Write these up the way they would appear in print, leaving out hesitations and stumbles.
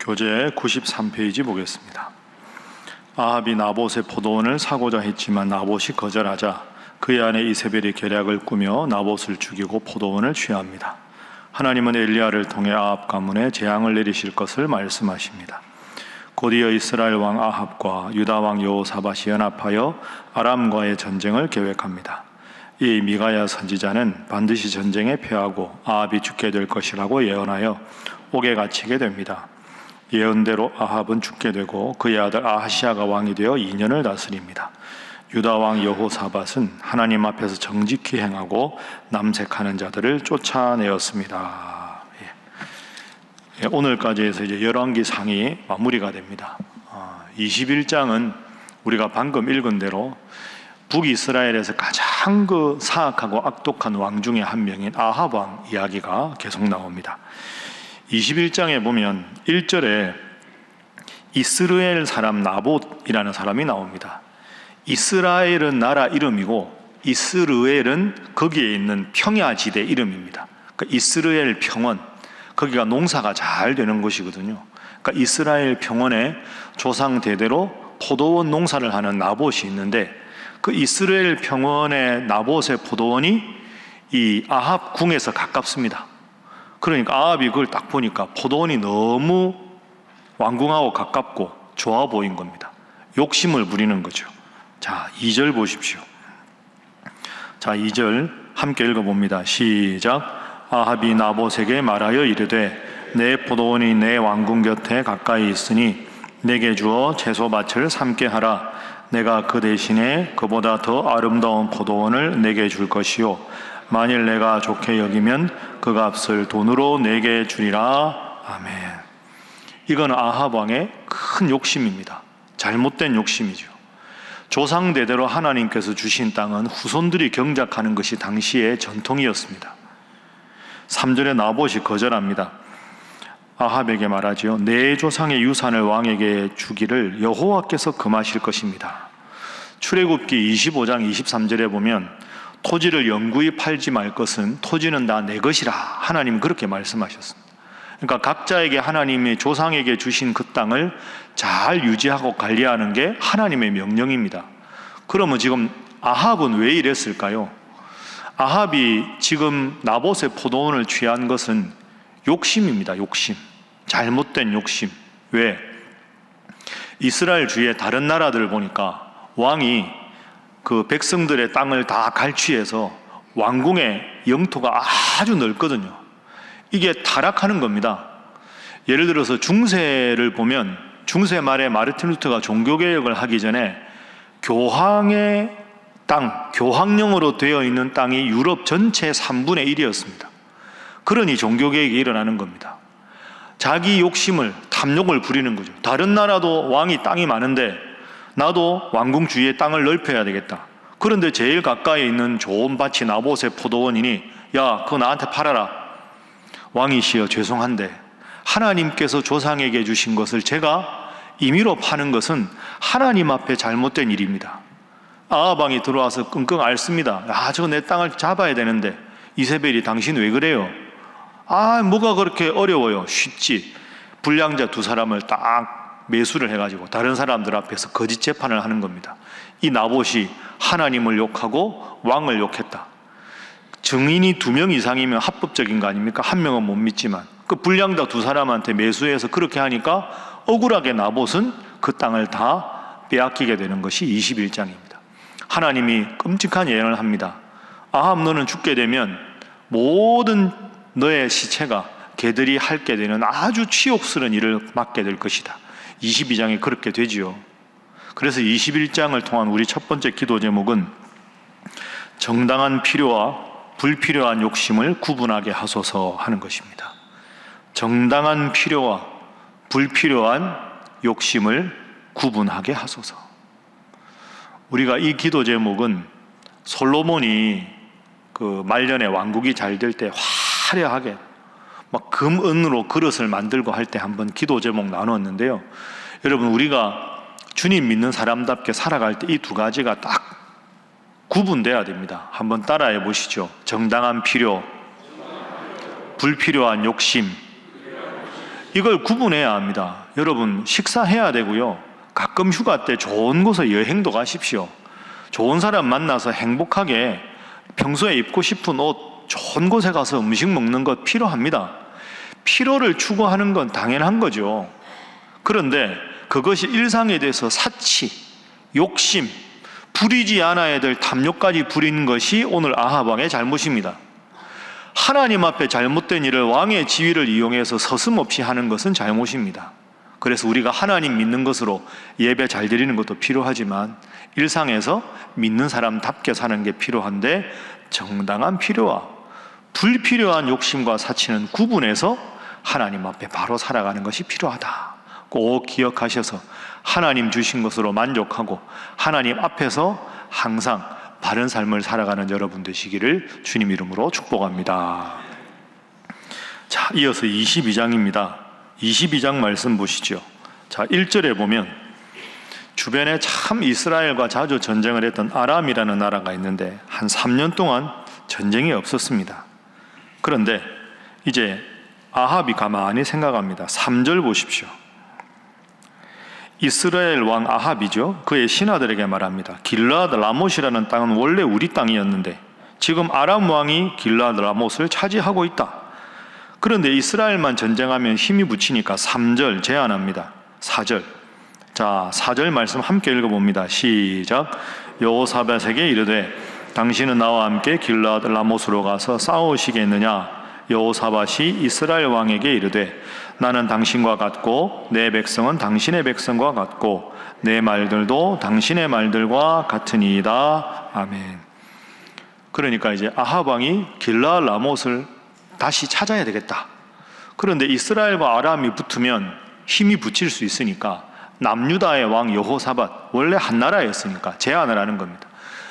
교재 93페이지 보겠습니다. 아합이 나봇의 포도원을 사고자 했지만 나봇이 거절하자 그의 아내 이세벨이 계략을 꾸며 나봇을 죽이고 포도원을 취합니다. 하나님은 엘리야를 통해 아합 가문에 재앙을 내리실 것을 말씀하십니다. 곧이어 이스라엘 왕 아합과 유다 왕 여호사밧이 연합하여 아람과의 전쟁을 계획합니다. 이 미가야 선지자는 반드시 전쟁에 패하고 아합이 죽게 될 것이라고 예언하여 옥에 갇히게 됩니다. 예언대로 아합은 죽게 되고 그의 아들 아하시아가 왕이 되어 2년을 다스립니다. 유다 왕 여호사밧은 하나님 앞에서 정직히 행하고 남색하는 자들을 쫓아내었습니다. 오늘까지 해서 이제 열왕기 상이 마무리가 됩니다. 21장은 우리가 방금 읽은 대로 북이스라엘에서 가장 사악하고 악독한 왕 중에 한 명인 아합 왕 이야기가 계속 나옵니다. 21장에 보면 1절에 이스라엘 사람 나봇이라는 사람이 나옵니다. 이스라엘은 나라 이름이고 이스르엘은 거기에 있는 평야지대 이름입니다. 그러니까 이스라엘 평원, 거기가 농사가 잘 되는 곳이거든요. 그러니까 이스라엘 평원에 조상 대대로 포도원 농사를 하는 나봇이 있는데 그 이스라엘 평원의 나봇의 포도원이 이 아합 궁에서 가깝습니다. 그러니까 아합이 그걸 딱 보니까 포도원이 너무 왕궁하고 가깝고 좋아 보인 겁니다. 욕심을 부리는 거죠. 자, 2절 보십시오. 자, 2절 함께 읽어봅니다. 시작. 아합이 나봇에게 말하여 이르되 내 포도원이 내 왕궁 곁에 가까이 있으니 내게 주어 채소밭을 삼게 하라. 내가 그 대신에 그보다 더 아름다운 포도원을 내게 줄 것이요 만일 내가 좋게 여기면 그 값을 돈으로 내게 주리라. 아멘. 이건 아합 왕의 큰 욕심입니다. 잘못된 욕심이죠. 조상 대대로 하나님께서 주신 땅은 후손들이 경작하는 것이 당시의 전통이었습니다. 3절에 나봇이 거절합니다. 아합에게 말하지요. 내 조상의 유산을 왕에게 주기를 여호와께서 금하실 것입니다. 출애굽기 25장 23절에 보면 토지를 영구히 팔지 말 것은 토지는 다 내 것이라 하나님 그렇게 말씀하셨습니다. 그러니까 각자에게 하나님이 조상에게 주신 그 땅을 잘 유지하고 관리하는 게 하나님의 명령입니다. 그러면 지금 아합은 왜 이랬을까요? 아합이 지금 나봇의 포도원을 취한 것은 욕심입니다. 욕심. 잘못된 욕심. 왜? 이스라엘 주위의 다른 나라들을 보니까 왕이 그 백성들의 땅을 다 갈취해서 왕궁의 영토가 아주 넓거든요. 이게 타락하는 겁니다. 예를 들어서 중세를 보면 중세 말에 마르틴 루터가 종교개혁을 하기 전에 교황의 땅, 교황령으로 되어 있는 땅이 유럽 전체 3분의 1이었습니다. 그러니 종교개혁이 일어나는 겁니다. 자기 욕심을, 탐욕을 부리는 거죠. 다른 나라도 왕이 땅이 많은데 나도 왕궁 주위에 땅을 넓혀야 되겠다. 그런데 제일 가까이 있는 좋은 밭이 나봇의 포도원이니 야, 그거 나한테 팔아라. 왕이시여 죄송한데 하나님께서 조상에게 주신 것을 제가 임의로 파는 것은 하나님 앞에 잘못된 일입니다. 아합 왕이 들어와서 끙끙 앓습니다. 저거 내 땅을 잡아야 되는데 이세벨이 당신 왜 그래요? 뭐가 그렇게 어려워요? 쉽지. 불량자 2사람을 딱 매수를 해가지고 다른 사람들 앞에서 거짓 재판을 하는 겁니다. 이 나봇이 하나님을 욕하고 왕을 욕했다. 증인이 2명 이상이면 합법적인 거 아닙니까? 1명은 못 믿지만 그 불량자 2사람한테 매수해서 그렇게 하니까 억울하게 나봇은 그 땅을 다 빼앗기게 되는 것이 21장입니다. 하나님이 끔찍한 예언을 합니다. 아합 너는 죽게 되면 모든 너의 시체가 개들이 핥게 되는 아주 치욕스러운 일을 맡게 될 것이다. 22장에 그렇게 되지요. 그래서 21장을 통한 우리 첫 번째 기도 제목은 정당한 필요와 불필요한 욕심을 구분하게 하소서 하는 것입니다. 정당한 필요와 불필요한 욕심을 구분하게 하소서. 우리가 이 기도 제목은 솔로몬이 그 말년에 왕국이 잘 될 때 화려하게 막 금, 은으로 그릇을 만들고 할 때 한번 기도 제목 나눴는데요. 여러분 우리가 주님 믿는 사람답게 살아갈 때 이 2가지가 딱 구분돼야 됩니다. 한번 따라해 보시죠. 정당한 필요, 불필요한 욕심. 이걸 구분해야 합니다. 여러분, 식사해야 되고요. 가끔 휴가 때 좋은 곳에 여행도 가십시오. 좋은 사람 만나서 행복하게 평소에 입고 싶은 옷 좋은 곳에 가서 음식 먹는 것 필요합니다. 필요를 추구하는 건 당연한 거죠. 그런데 그것이 일상에 대해서 사치, 욕심, 부리지 않아야 될 탐욕까지 부리는 것이 오늘 아합 왕의 잘못입니다. 하나님 앞에 잘못된 일을 왕의 지위를 이용해서 서슴없이 하는 것은 잘못입니다. 그래서 우리가 하나님 믿는 것으로 예배 잘 드리는 것도 필요하지만 일상에서 믿는 사람답게 사는 게 필요한데, 정당한 필요와 불필요한 욕심과 사치는 구분해서 하나님 앞에 바로 살아가는 것이 필요하다. 꼭 기억하셔서 하나님 주신 것으로 만족하고 하나님 앞에서 항상 바른 삶을 살아가는 여러분 되시기를 주님 이름으로 축복합니다. 자, 이어서 22장입니다. 22장 말씀 보시죠. 자, 1절에 보면 주변에 참 이스라엘과 자주 전쟁을 했던 아람이라는 나라가 있는데 한 3년 동안 전쟁이 없었습니다. 그런데 이제 아합이 가만히 생각합니다. 3절 보십시오. 이스라엘 왕 아합이죠. 그의 신하들에게 말합니다. 길르앗 라못이라는 땅은 원래 우리 땅이었는데 지금 아람 왕이 길르앗 라못을 차지하고 있다. 그런데 이스라엘만 전쟁하면 힘이 붙이니까 3절 제안합니다. 4절. 자, 4절 말씀 함께 읽어봅니다. 시작. 여호사밧에게 이르되 당신은 나와 함께 길르앗 라못으로 가서 싸우시겠느냐? 여호사밧이 이스라엘 왕에게 이르되 나는 당신과 같고 내 백성은 당신의 백성과 같고 내 말들도 당신의 말들과 같으니이다. 아멘. 그러니까 이제 아합 왕이 길르앗 라못을 다시 찾아야 되겠다. 그런데 이스라엘과 아람이 붙으면 힘이 붙일 수 있으니까 남유다의 왕 여호사밧, 원래 한 나라였으니까 제안을 하는 겁니다.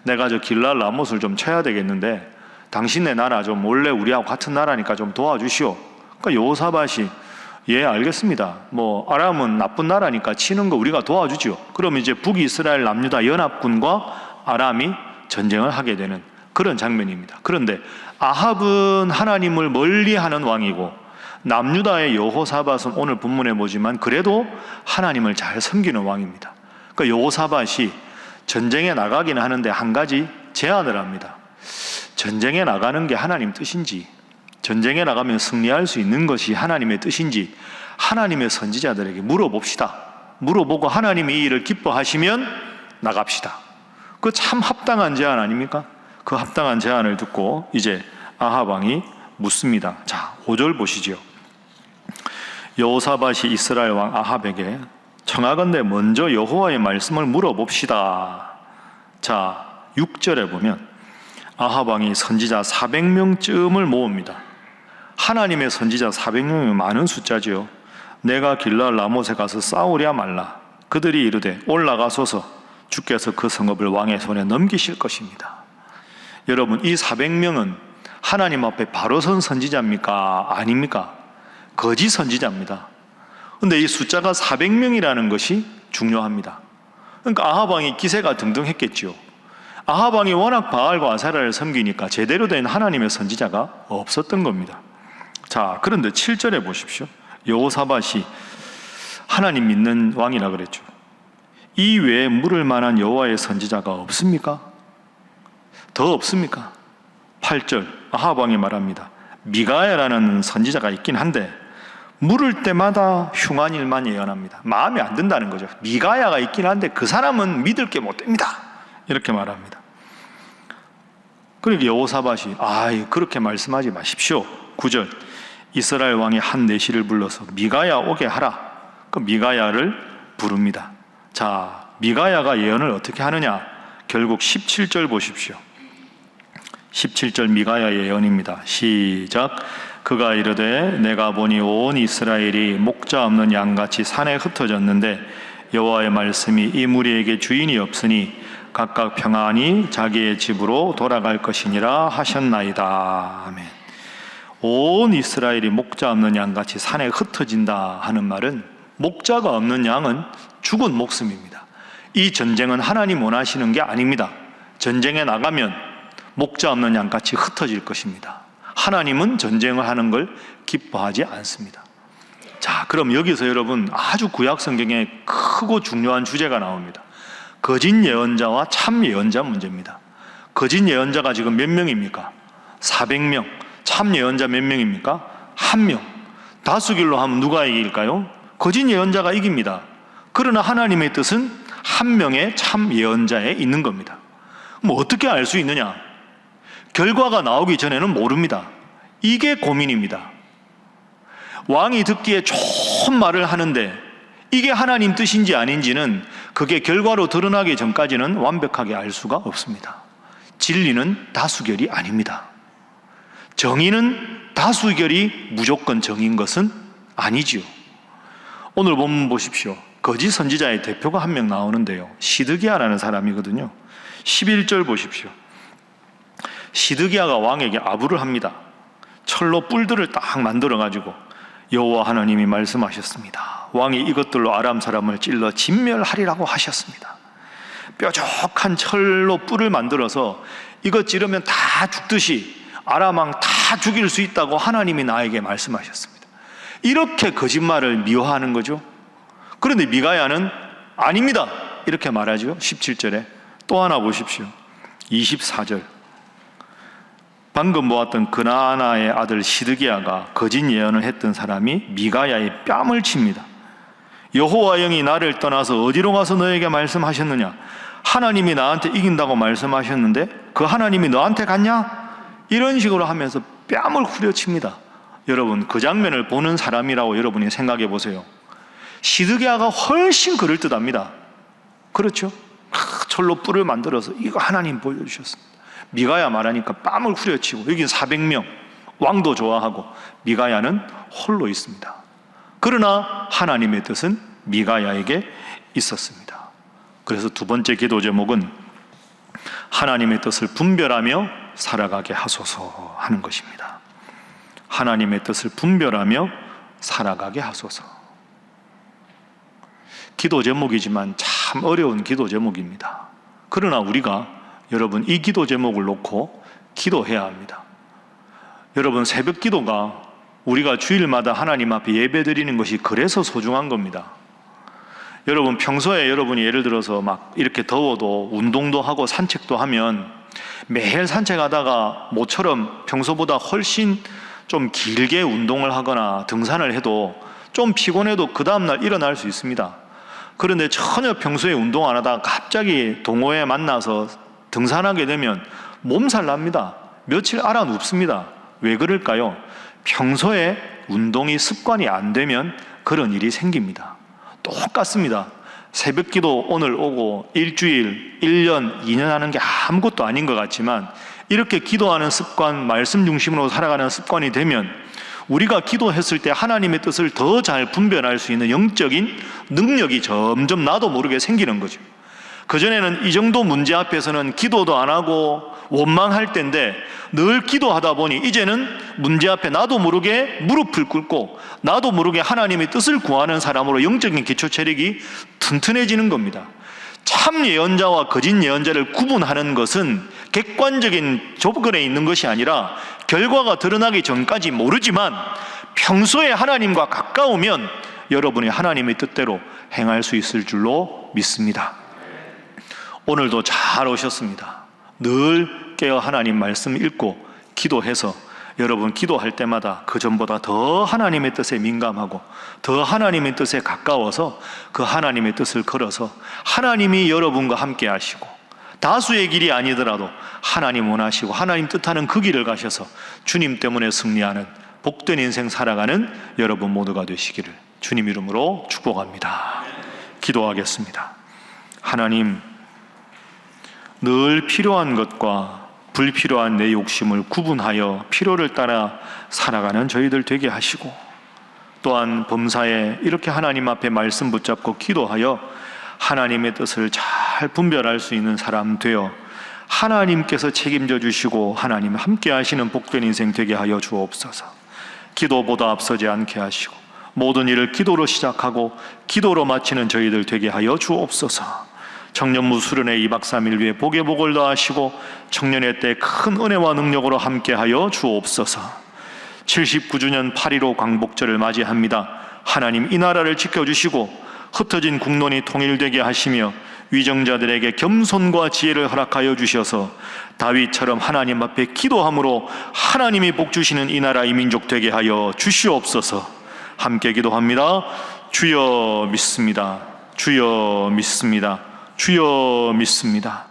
내가 저 길르앗 라못을 좀 쳐야 되겠는데 당신네 나라 좀 원래 우리하고 같은 나라니까 좀 도와주시오. 그러니까 여호사밧이 예, 알겠습니다. 뭐 아람은 나쁜 나라니까 치는 거 우리가 도와주지요. 그럼 이제 북이스라엘 남유다 연합군과 아람이 전쟁을 하게 되는 그런 장면입니다. 그런데 아합은 하나님을 멀리하는 왕이고 남유다의 여호사밧은 오늘 본문에 보지만 그래도 하나님을 잘 섬기는 왕입니다. 그러니까 여호사밧이 전쟁에 나가기는 하는데 한 가지 제안을 합니다. 전쟁에 나가는 게 하나님 뜻인지, 전쟁에 나가면 승리할 수 있는 것이 하나님의 뜻인지 하나님의 선지자들에게 물어봅시다. 물어보고 하나님이 이 일을 기뻐하시면 나갑시다. 그 참 합당한 제안 아닙니까? 그 합당한 제안을 듣고 이제 아합 왕이 묻습니다. 자, 5절 보시죠. 여호사밧이 이스라엘 왕 아합에게 청하건대 먼저 여호와의 말씀을 물어봅시다. 자, 6절에 보면 아합 왕이 선지자 400명쯤을 모읍니다. 하나님의 선지자 400명이면 많은 숫자지요. 내가 길르앗 라못에 가서 싸우랴 말라. 그들이 이르되 올라가소서 주께서 그 성읍을 왕의 손에 넘기실 것입니다. 여러분, 이 400명은 하나님 앞에 바로 선 선지자입니까? 아닙니까? 거짓 선지자입니다. 그런데 이 숫자가 400명이라는 것이 중요합니다. 그러니까 아합 왕이 기세가 등등했겠죠. 아합 왕이 워낙 바알과 아세라를 섬기니까 제대로 된 하나님의 선지자가 없었던 겁니다. 자, 그런데 7절에 보십시오. 여호사밧이 하나님 믿는 왕이라 그랬죠. 이 외에 물을 만한 여호와의 선지자가 없습니까? 더 없습니까? 8절 아합 왕이 말합니다. 미가야라는 선지자가 있긴 한데 물을 때마다 흉한 일만 예언합니다. 마음에 안 든다는 거죠. 미가야가 있긴 한데 그 사람은 믿을 게 못 됩니다. 이렇게 말합니다. 그러니까 여호사밧이 그렇게 말씀하지 마십시오. 9절 이스라엘 왕이 한 내시를 불러서 미가야 오게 하라. 그 미가야를 부릅니다. 자, 미가야가 예언을 어떻게 하느냐? 결국 17절 보십시오. 17절 미가야의 예언입니다. 시작. 그가 이르되 내가 보니 온 이스라엘이 목자 없는 양같이 산에 흩어졌는데 여호와의 말씀이 이 무리에게 주인이 없으니 각각 평안히 자기의 집으로 돌아갈 것이니라 하셨나이다. 아멘. 온 이스라엘이 목자 없는 양같이 산에 흩어진다 하는 말은 목자가 없는 양은 죽은 목숨입니다. 이 전쟁은 하나님 원하시는 게 아닙니다. 전쟁에 나가면 목자 없는 양같이 흩어질 것입니다. 하나님은 전쟁을 하는 걸 기뻐하지 않습니다. 자, 그럼 여기서 여러분 아주 구약 성경에 크고 중요한 주제가 나옵니다. 거짓 예언자와 참 예언자 문제입니다. 거짓 예언자가 지금 몇 명입니까? 400명. 참 예언자 몇 명입니까? 1명. 다수결로 하면 누가 이길까요? 거짓 예언자가 이깁니다. 그러나 하나님의 뜻은 한 명의 참 예언자에 있는 겁니다. 뭐 어떻게 알 수 있느냐? 결과가 나오기 전에는 모릅니다. 이게 고민입니다. 왕이 듣기에 좋은 말을 하는데 이게 하나님 뜻인지 아닌지는 그게 결과로 드러나기 전까지는 완벽하게 알 수가 없습니다. 진리는 다수결이 아닙니다. 정의는 다수결이 무조건 정인 것은 아니지요. 오늘 본문 보십시오. 거짓 선지자의 대표가 한 명 나오는데요, 시드기야라는 사람이거든요. 11절 보십시오. 시드기야가 왕에게 아부를 합니다. 철로 뿔들을 딱 만들어가지고 여호와 하나님이 말씀하셨습니다. 왕이 이것들로 아람 사람을 찔러 진멸하리라고 하셨습니다. 뾰족한 철로 뿔을 만들어서 이것 찌르면 다 죽듯이 아람 왕 다 죽일 수 있다고 하나님이 나에게 말씀하셨습니다. 이렇게 거짓말을 미화하는 거죠. 그런데 미가야는 아닙니다 이렇게 말하죠. 17절에 또 하나 보십시오. 24절. 방금 보았던 그나아나의 아들 시드기야가 거짓 예언을 했던 사람이 미가야의 뺨을 칩니다. 여호와 영이 나를 떠나서 어디로 가서 너에게 말씀하셨느냐? 하나님이 나한테 이긴다고 말씀하셨는데 그 하나님이 너한테 갔냐? 이런 식으로 하면서 뺨을 후려칩니다. 여러분, 그 장면을 보는 사람이라고 여러분이 생각해 보세요. 시드기야가 훨씬 그럴듯합니다. 그렇죠? 철로 뿔을 만들어서 이거 하나님 보여주셨습니다. 미가야 말하니까 뺨을 후려치고, 여기 400명, 왕도 좋아하고 미가야는 홀로 있습니다. 그러나 하나님의 뜻은 미가야에게 있었습니다. 그래서 두 번째 기도 제목은 하나님의 뜻을 분별하며 살아가게 하소서 하는 것입니다. 하나님의 뜻을 분별하며 살아가게 하소서. 기도 제목이지만 참 어려운 기도 제목입니다. 그러나 우리가 여러분 이 기도 제목을 놓고 기도해야 합니다. 여러분, 새벽 기도가 우리가 주일마다 하나님 앞에 예배 드리는 것이 그래서 소중한 겁니다. 여러분, 평소에 여러분이 예를 들어서 막 이렇게 더워도 운동도 하고 산책도 하면 매일 산책하다가 모처럼 평소보다 훨씬 좀 길게 운동을 하거나 등산을 해도 좀 피곤해도 그 다음날 일어날 수 있습니다. 그런데 전혀 평소에 운동 안 하다가 갑자기 동호회에 만나서 등산하게 되면 몸살 납니다. 며칠 알아 눕습니다. 왜 그럴까요? 평소에 운동이 습관이 안 되면 그런 일이 생깁니다. 똑같습니다. 새벽 기도 오늘 오고 일주일, 1년, 2년 하는 게 아무것도 아닌 것 같지만 이렇게 기도하는 습관, 말씀 중심으로 살아가는 습관이 되면 우리가 기도했을 때 하나님의 뜻을 더 잘 분별할 수 있는 영적인 능력이 점점 나도 모르게 생기는 거죠. 그전에는 이 정도 문제 앞에서는 기도도 안 하고 원망할 때인데 늘 기도하다 보니 이제는 문제 앞에 나도 모르게 무릎을 꿇고 나도 모르게 하나님의 뜻을 구하는 사람으로 영적인 기초 체력이 튼튼해지는 겁니다. 참 예언자와 거짓 예언자를 구분하는 것은 객관적인 조건에 있는 것이 아니라 결과가 드러나기 전까지 모르지만 평소에 하나님과 가까우면 여러분이 하나님의 뜻대로 행할 수 있을 줄로 믿습니다. 오늘도 잘 오셨습니다. 늘 깨어 하나님 말씀 읽고 기도해서 여러분 기도할 때마다 그 전보다 더 하나님의 뜻에 민감하고 더 하나님의 뜻에 가까워서 그 하나님의 뜻을 걸어서 하나님이 여러분과 함께 하시고 다수의 길이 아니더라도 하나님 원하시고 하나님 뜻하는 그 길을 가셔서 주님 때문에 승리하는 복된 인생 살아가는 여러분 모두가 되시기를 주님 이름으로 축복합니다. 기도하겠습니다. 하나님, 늘 필요한 것과 불필요한 내 욕심을 구분하여 필요를 따라 살아가는 저희들 되게 하시고 또한 범사에 이렇게 하나님 앞에 말씀 붙잡고 기도하여 하나님의 뜻을 잘 분별할 수 있는 사람 되어 하나님께서 책임져 주시고 하나님 함께 하시는 복된 인생 되게 하여 주옵소서. 기도보다 앞서지 않게 하시고 모든 일을 기도로 시작하고 기도로 마치는 저희들 되게 하여 주옵소서. 청년부 수련회 2박 3일 위에 복의 복을 더하시고 청년회 때 큰 은혜와 능력으로 함께하여 주옵소서. 79주년 8.15 광복절을 맞이합니다. 하나님 이 나라를 지켜주시고 흩어진 국론이 통일되게 하시며 위정자들에게 겸손과 지혜를 허락하여 주셔서 다윗처럼 하나님 앞에 기도함으로 하나님이 복 주시는 이 나라 이 민족 되게 하여 주시옵소서. 함께 기도합니다. 주여 믿습니다. 주여 믿습니다. 주여 믿습니다.